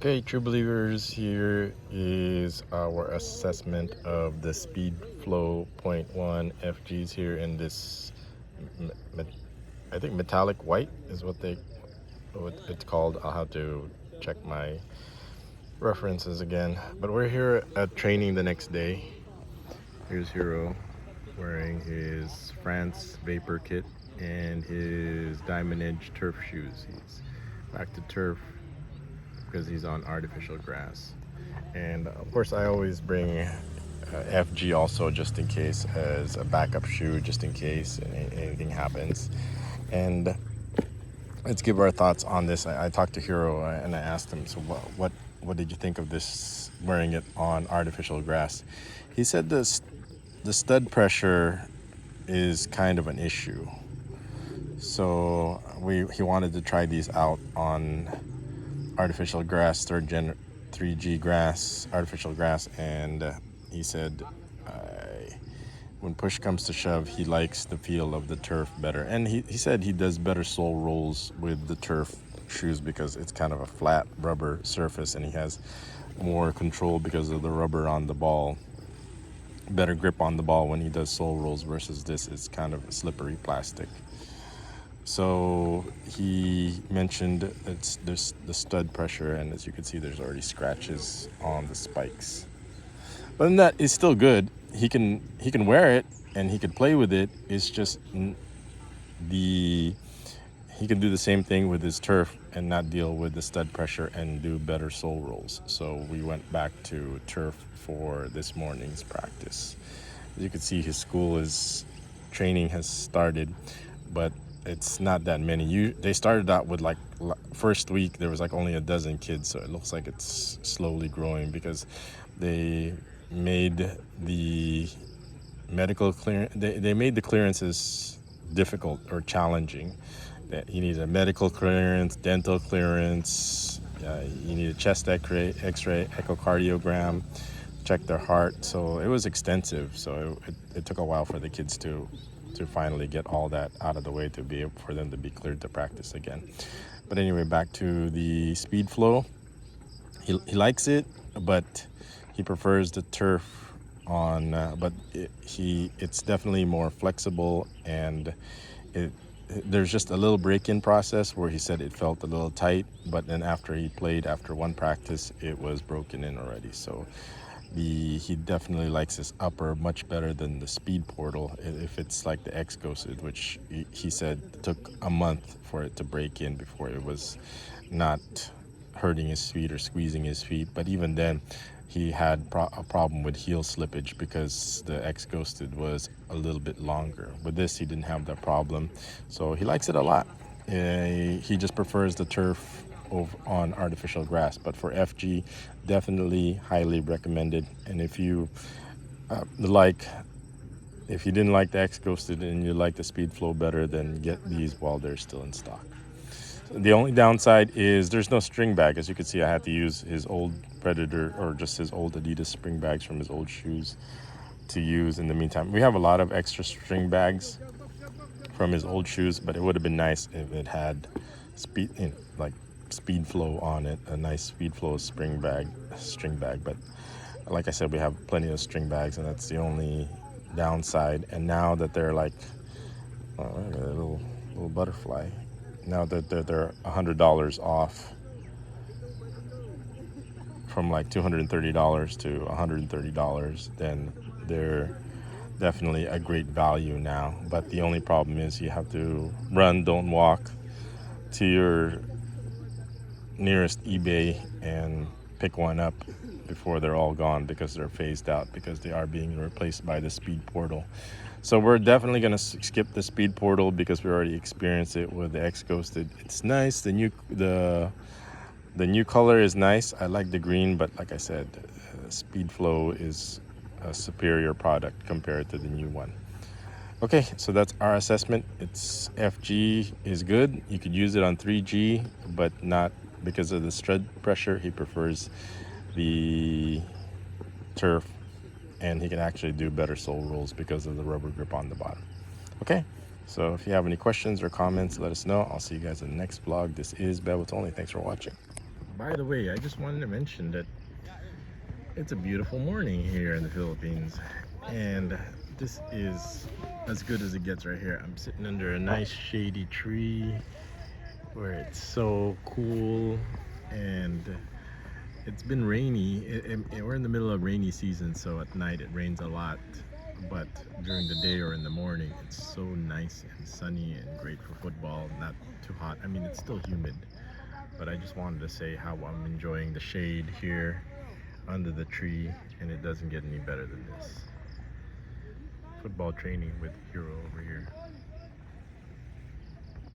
Okay, true believers, here is our assessment of the Speedflow point 1 FGs here in this, I think metallic white is what it's called. I'll have to check my references again. But we're here at training the next day. Here's Hero wearing his France Vapor kit and his Diamond Edge turf shoes. He's back to turf because he's on artificial grass. And of course, I always bring FG also just in case as a backup shoe, just in case anything happens. And let's give our thoughts on this. I talked to Hero and I asked him, so what did you think of this, wearing it on artificial grass? He said the stud pressure is kind of an issue. So he wanted to try these out on artificial grass, third gen 3G grass, artificial grass, and he said when push comes to shove, he likes the feel of the turf better. And he said he does better sole rolls with the turf shoes because it's kind of a flat rubber surface and he has more control because of the rubber on the ball, better grip on the ball when he does sole rolls versus this is kind of a slippery plastic. So he mentioned there's the stud pressure, and as you can see, there's already scratches on the spikes. But in that, it's still good. He can wear it and he can play with it. It's just he can do the same thing with his turf and not deal with the stud pressure and do better sole rolls. So we went back to turf for this morning's practice. As you can see, his training has started, but it's not that many. They started out with like first week there was like only a dozen kids, so it looks like it's slowly growing because they made the medical clearance. They made the clearances difficult or challenging. That you need a medical clearance, dental clearance. You need a chest X-ray, echocardiogram, check their heart. So it was extensive. So it took a while for the kids to finally get all that out of the way to be able for them to be cleared to practice again. But anyway, back to the Speedflow. He likes it, but he prefers the turf on. But it's definitely more flexible, and there's just a little break-in process where he said it felt a little tight, but then after one practice, it was broken in already. So he definitely likes his upper much better than the Speed Portal if it's like the X Ghosted, which he said took a month for it to break in before it was not hurting his feet or squeezing his feet. But even then, he had a problem with heel slippage because the X Ghosted was a little bit longer. With this, he didn't have that problem, so he likes it a lot. He just prefers the turf on artificial grass, but for FG, definitely highly recommended. And if you if you didn't like the X Ghosted and you like the Speedflow better, then get these while they're still in stock. The only downside is there's no string bag. As you can see, I had to use his old Predator or just his old Adidas spring bags from his old shoes to use in the meantime. We have a lot of extra string bags from his old shoes, but it would have been nice if it had Speedflow on it, a nice Speedflow string bag. But like I said, we have plenty of string bags, and that's the only downside. And now that they're like a little butterfly, now that they're $100 off from like $230 to $130, then they're definitely a great value now. But the only problem is you have to run, don't walk to your nearest eBay and pick one up before they're all gone because they're phased out because they are being replaced by the Speed Portal. So we're definitely going to skip the Speed Portal because we already experienced it with the X Ghosted. It's nice. The new color is nice. I like the green, but like I said, Speedflow is a superior product compared to the new one. Okay, so that's our assessment. It's FG is good. You could use it on 3G, but not because of the stud pressure. He prefers the turf, and he can actually do better sole rolls because of the rubber grip on the bottom. Okay, so if you have any questions or comments, let us know. I'll see you guys in the next vlog. This is Bear with Only. Thanks for watching. By the way, I just wanted to mention that it's a beautiful morning here in the Philippines, and this is as good as it gets right here. I'm sitting under a nice shady tree where it's so cool, and it's been rainy. We're in the middle of rainy season, so at night it rains a lot, but during the day or in the morning it's so nice and sunny and great for football. Not too hot. I mean, it's still humid, but I just wanted to say how I'm enjoying the shade here under the tree, and it doesn't get any better than this. Football training with Hero over here.